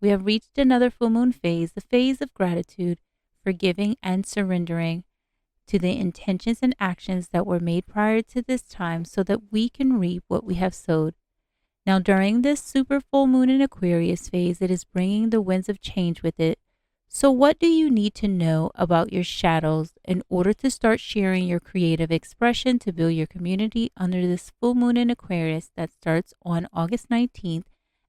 We have reached another full moon phase, the phase of gratitude, forgiving, and surrendering to the intentions and actions that were made prior to this time so that we can reap what we have sowed. Now, during this super full moon in Aquarius phase, it is bringing the winds of change with it. So what do you need to know about your shadows in order to start sharing your creative expression to build your community under this full moon in Aquarius that starts on August 19th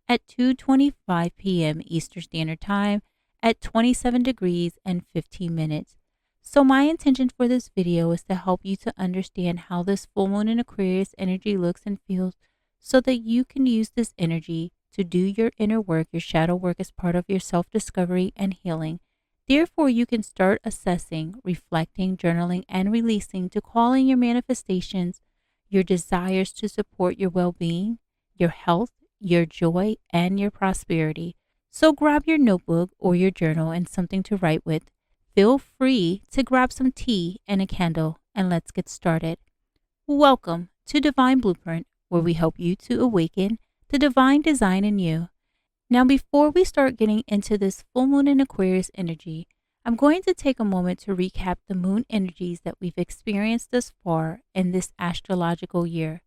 at 2:25 p.m. Eastern Standard Time at 27 degrees and 15 minutes. So my intention for this video is to help you to understand how this full moon in Aquarius energy looks and feels so that you can use this energy to do your inner work, your shadow work as part of your self-discovery and healing. Therefore, you can start assessing, reflecting, journaling, and releasing to call in your manifestations, your desires to support your well-being, your health, your joy, and your prosperity. So grab your notebook or your journal and something to write with. Feel free to grab some tea and a candle, and let's get started. Welcome to Dvn Bluprnt, where we help you to awaken the divine design in you. Now, before we start getting into this full moon in Aquarius energy, I'm going to take a moment to recap the moon energies that we've experienced thus far in this astrological year.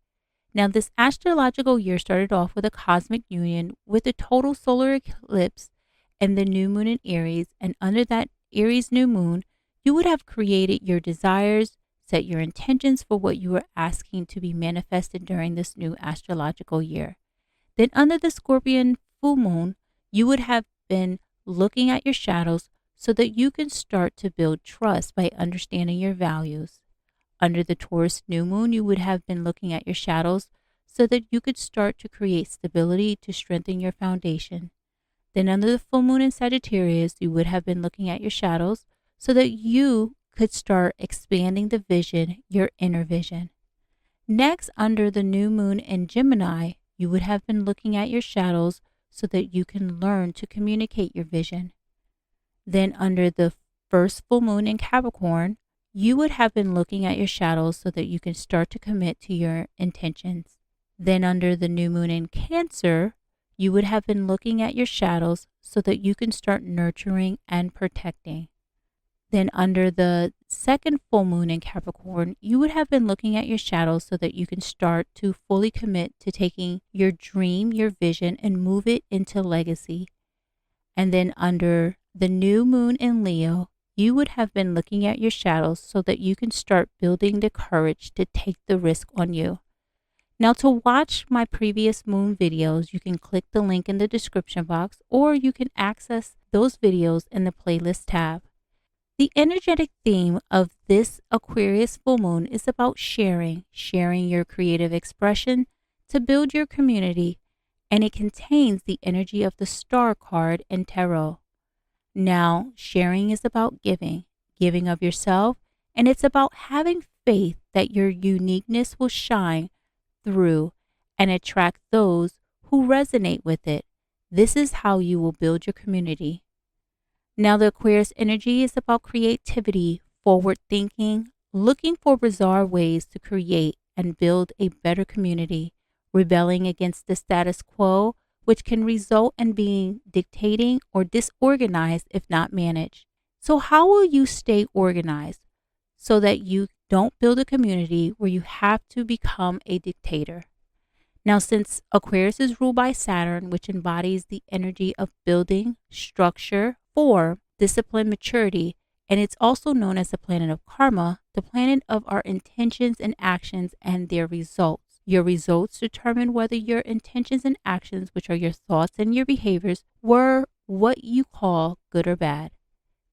Now, this astrological year started off with a cosmic union with a total solar eclipse and the new moon in Aries, and under that Aries new moon, you would have created your desires, set your intentions for what you are asking to be manifested during this new astrological year. Then under the Scorpion full moon, you would have been looking at your shadows so that you can start to build trust by understanding your values. Under the Taurus new moon, you would have been looking at your shadows so that you could start to create stability to strengthen your foundation. Then under the full moon in Sagittarius, you would have been looking at your shadows so that you could start expanding the vision, your inner vision. Next, under the new moon in Gemini, you would have been looking at your shadows so that you can learn to communicate your vision. Then under the first full moon in Capricorn, you would have been looking at your shadows so that you can start to commit to your intentions. Then under the new moon in Cancer, you would have been looking at your shadows so that you can start nurturing and protecting. Then under the second full moon in Capricorn, you would have been looking at your shadows so that you can start to fully commit to taking your dream, your vision, and move it into legacy. And then under the new moon in Leo, you would have been looking at your shadows so that you can start building the courage to take the risk on you. Now, to watch my previous moon videos, you can click the link in the description box, or you can access those videos in the playlist tab. The energetic theme of this Aquarius full moon is about sharing your creative expression to build your community, and it contains the energy of the Star card in Tarot. Now, sharing is about giving of yourself, and it's about having faith that your uniqueness will shine through and attract those who resonate with it. This is how you will build your community. Now, the Aquarius energy is about creativity, forward thinking, looking for bizarre ways to create and build a better community, rebelling against the status quo, which can result in being dictating or disorganized if not managed. So how will you stay organized so that you don't build a community where you have to become a dictator? Now, since Aquarius is ruled by Saturn, which embodies the energy of building, structure, form, discipline, maturity, and it's also known as the planet of karma, the planet of our intentions and actions and their results. Your results determine whether your intentions and actions, which are your thoughts and your behaviors, were what you call good or bad.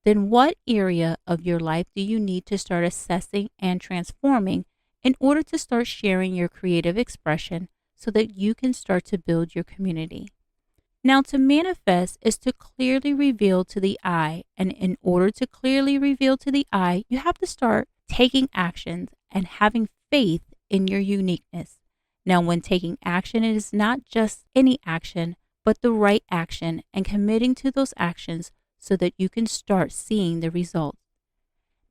Then what area of your life do you need to start assessing and transforming in order to start sharing your creative expression so that you can start to build your community? Now, to manifest is to clearly reveal to the eye. And in order to clearly reveal to the eye, you have to start taking actions and having faith in your uniqueness. Now, when taking action, it is not just any action, but the right action and committing to those actions so that you can start seeing the results.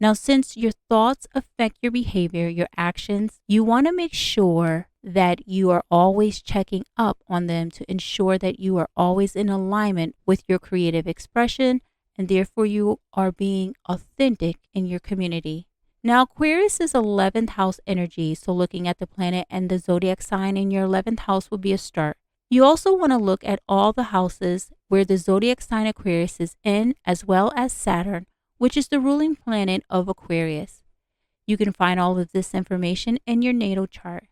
Now, since your thoughts affect your behavior, your actions, you want to make sure that you are always checking up on them to ensure that you are always in alignment with your creative expression, and therefore you are being authentic in your community. Now, Aquarius is 11th house energy, so looking at the planet and the zodiac sign in your 11th house would be a start. You also want to look at all the houses where the zodiac sign Aquarius is in, as well as Saturn, which is the ruling planet of Aquarius. You can find all of this information in your natal chart.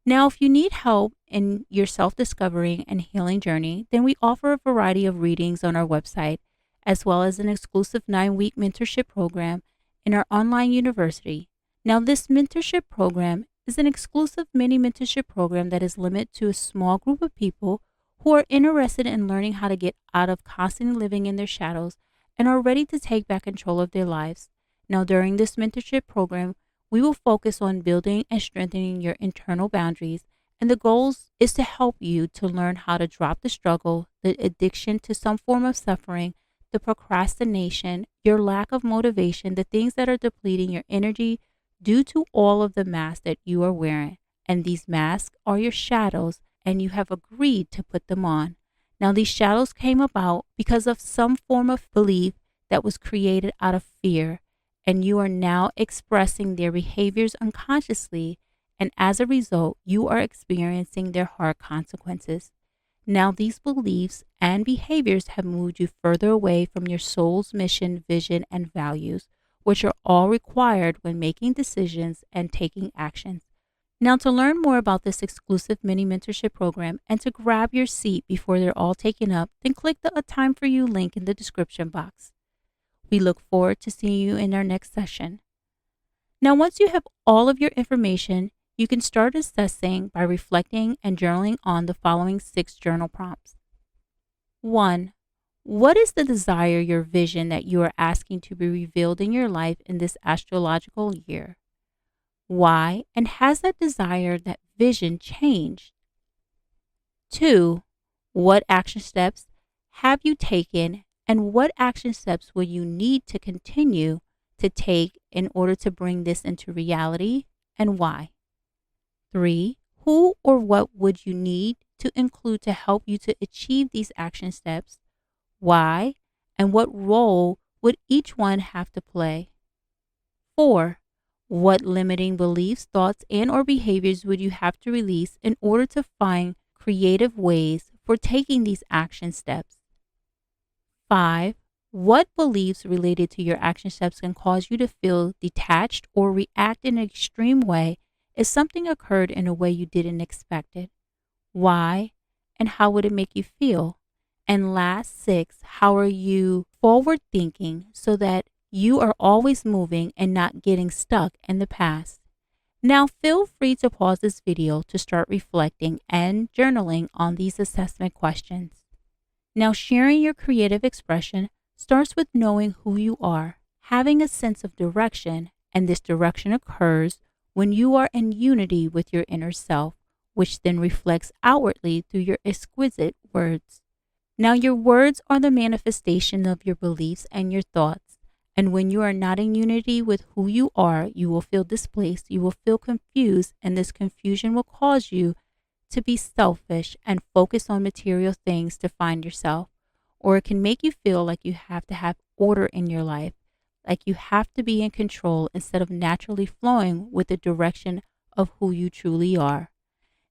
Now, if you need help in your self-discovering and healing journey, then we offer a variety of readings on our website, as well as an exclusive 9-week mentorship program in our online university. Now, this mentorship program is an exclusive mini mentorship program that is limited to a small group of people who are interested in learning how to get out of constantly living in their shadows and are ready to take back control of their lives. Now, during this mentorship program, we will focus on building and strengthening your internal boundaries, and the goal is to help you to learn how to drop the struggle, the addiction to some form of suffering, the procrastination, your lack of motivation, the things that are depleting your energy due to all of the masks that you are wearing. And these masks are your shadows, and you have agreed to put them on. Now, these shadows came about because of some form of belief that was created out of fear, and you are now expressing their behaviors unconsciously, and as a result, you are experiencing their hard consequences. Now, these beliefs and behaviors have moved you further away from your soul's mission, vision, and values, which are all required when making decisions and taking actions. Now, to learn more about this exclusive mini mentorship program and to grab your seat before they're all taken up, then click the A Time For You link in the description box. We look forward to seeing you in our next session. Now, once you have all of your information, you can start assessing by reflecting and journaling on the following 6 journal prompts. 1. What is the desire, your vision that you are asking to be revealed in your life in this astrological year? Why, and has that desire, that vision changed? 2. What action steps have you taken, and what action steps will you need to continue to take in order to bring this into reality, and why? 3. Who or what would you need to include to help you to achieve these action steps? Why, and what role would each one have to play? 4. What limiting beliefs, thoughts, and or behaviors would you have to release in order to find creative ways for taking these action steps? 5. What beliefs related to your action steps can cause you to feel detached or react in an extreme way if something occurred in a way you didn't expect it? Why, and how would it make you feel? And last, 6, how are you forward thinking so that you are always moving and not getting stuck in the past? Now, feel free to pause this video to start reflecting and journaling on these assessment questions. Now, sharing your creative expression starts with knowing who you are, having a sense of direction, and this direction occurs when you are in unity with your inner self, which then reflects outwardly through your exquisite words. Now, your words are the manifestation of your beliefs and your thoughts. And when you are not in unity with who you are, you will feel displaced, you will feel confused, and this confusion will cause you to be selfish and focus on material things to find yourself. Or it can make you feel like you have to have order in your life, like you have to be in control instead of naturally flowing with the direction of who you truly are.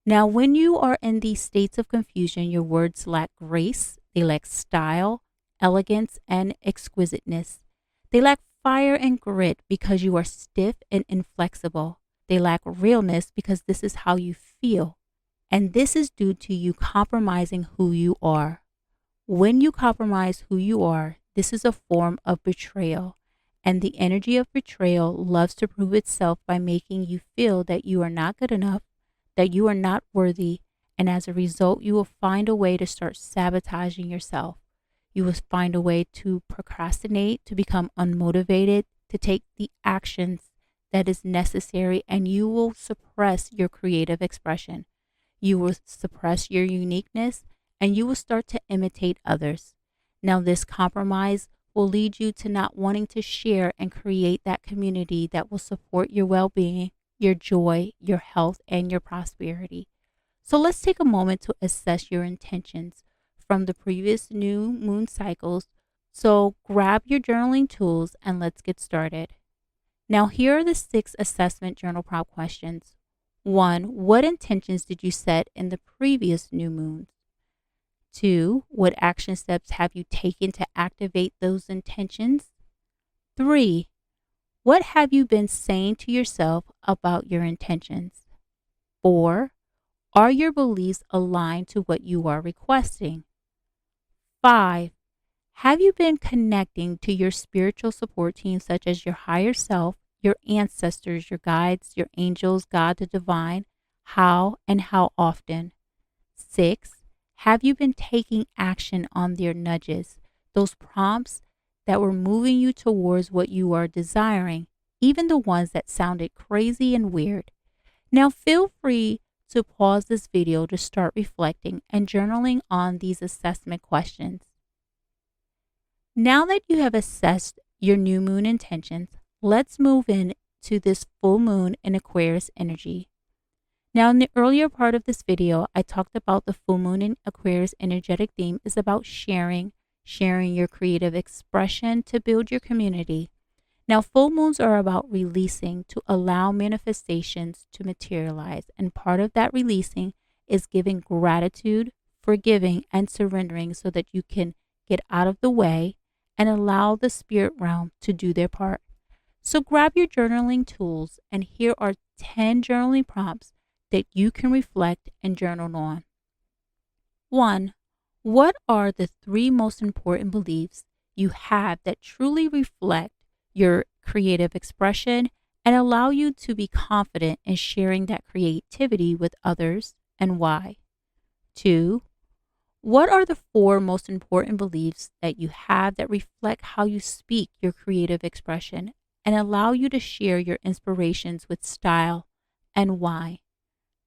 Now, when you are in these states of confusion, your words lack grace, they lack style, elegance, and exquisiteness. They lack fire and grit because you are stiff and inflexible. They lack realness because this is how you feel. And this is due to you compromising who you are. When you compromise who you are, this is a form of betrayal. And the energy of betrayal loves to prove itself by making you feel that you are not good enough, that you are not worthy, and as a result, you will find a way to start sabotaging yourself. You will find a way to procrastinate, to become unmotivated, to take the actions that is necessary, and you will suppress your creative expression. You will suppress your uniqueness, and you will start to imitate others. Now, this compromise will lead you to not wanting to share and create that community that will support your well-being, your joy, your health, and your prosperity. So let's take a moment to assess your intentions from the previous new moon cycles. So grab your journaling tools and let's get started. Now, here are the 6 assessment journal prompt questions. 1. What intentions did you set in the previous new moons? 2. What action steps have you taken to activate those intentions? 3. What have you been saying to yourself about your intentions? 4. Are your beliefs aligned to what you are requesting? 5. Have you been connecting to your spiritual support team, such as your higher self, your ancestors, your guides, your angels, God, the divine? How and how often? 6. Have you been taking action on their nudges, those prompts that were moving you towards what you are desiring, even the ones that sounded crazy and weird? Now feel free to pause this video to start reflecting and journaling on these assessment questions. Now that you have assessed your new moon intentions, let's move in to this full moon in Aquarius energy. Now, in the earlier part of this video, I talked about the full moon in Aquarius energetic theme is about sharing your creative expression to build your community. Now, full moons are about releasing to allow manifestations to materialize. And part of that releasing is giving gratitude, forgiving, and surrendering so that you can get out of the way and allow the spirit realm to do their part. So grab your journaling tools, and here are 10 journaling prompts that you can reflect and journal on. 1. What are the 3 most important beliefs you have that truly reflect your creative expression and allow you to be confident in sharing that creativity with others, and why? 2. What are the 4 most important beliefs that you have that reflect how you speak your creative expression and allow you to share your inspirations with style, and why?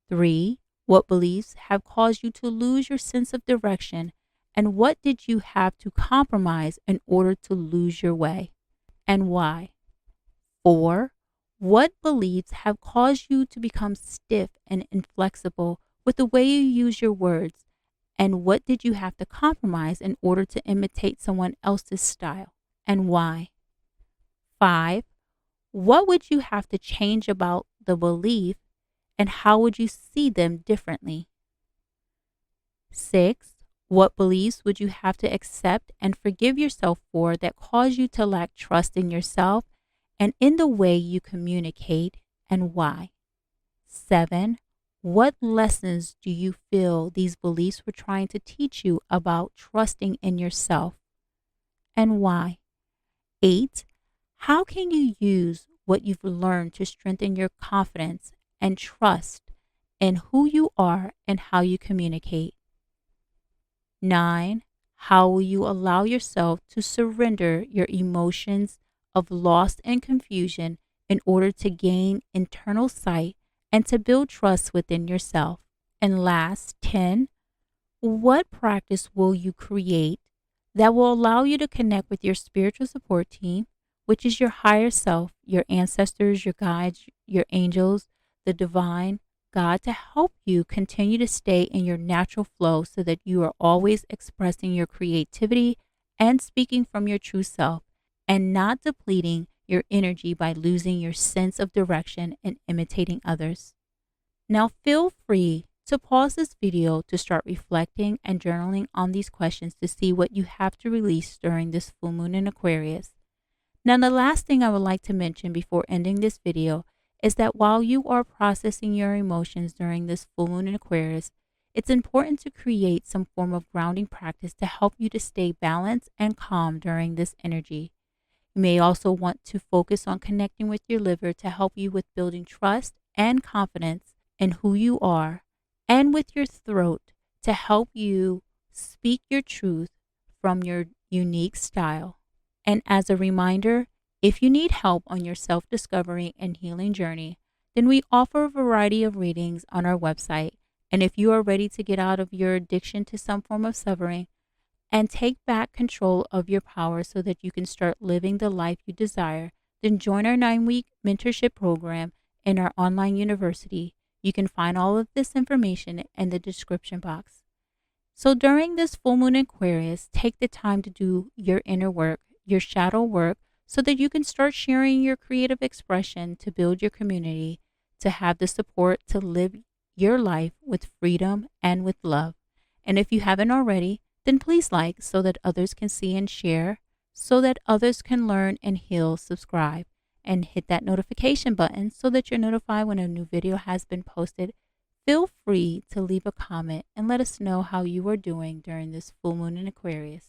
3. What beliefs have caused you to lose your sense of direction, and what did you have to compromise in order to lose your way, and why? 4. What beliefs have caused you to become stiff and inflexible with the way you use your words, and what did you have to compromise in order to imitate someone else's style, and why? 5. What would you have to change about the belief, and how would you see them differently? 6. What beliefs would you have to accept and forgive yourself for that cause you to lack trust in yourself and in the way you communicate, and why? 7. What lessons do you feel these beliefs were trying to teach you about trusting in yourself, and why? 8. How can you use what you've learned to strengthen your confidence and trust in who you are and how you communicate? 9. How will you allow yourself to surrender your emotions of loss and confusion in order to gain internal sight and to build trust within yourself? And last, 10. What practice will you create that will allow you to connect with your spiritual support team, which is your higher self, your ancestors, your guides, your angels, the divine, God, to help you continue to stay in your natural flow so that you are always expressing your creativity and speaking from your true self and not depleting your energy by losing your sense of direction and imitating others. Now feel free to pause this video to start reflecting and journaling on these questions to see what you have to release during this full moon in Aquarius. Now, the last thing I would like to mention before ending this video is that while you are processing your emotions during this full moon in Aquarius, it's important to create some form of grounding practice to help you to stay balanced and calm during this energy. You may also want to focus on connecting with your liver to help you with building trust and confidence in who you are, and with your throat to help you speak your truth from your unique style. And as a reminder, if you need help on your self-discovery and healing journey, then we offer a variety of readings on our website. And if you are ready to get out of your addiction to some form of suffering, and take back control of your power so that you can start living the life you desire, then join our 9-week mentorship program in our online university. You can find all of this information in the description box. So during this full moon in Aquarius, take the time to do your inner work, your shadow work, so that you can start sharing your creative expression to build your community, to have the support to live your life with freedom and with love. And if you haven't already, then please like so that others can see and share, so that others can learn and heal. Subscribe and hit that notification button so that you're notified when a new video has been posted. Feel free to leave a comment and let us know how you are doing during this full moon in Aquarius.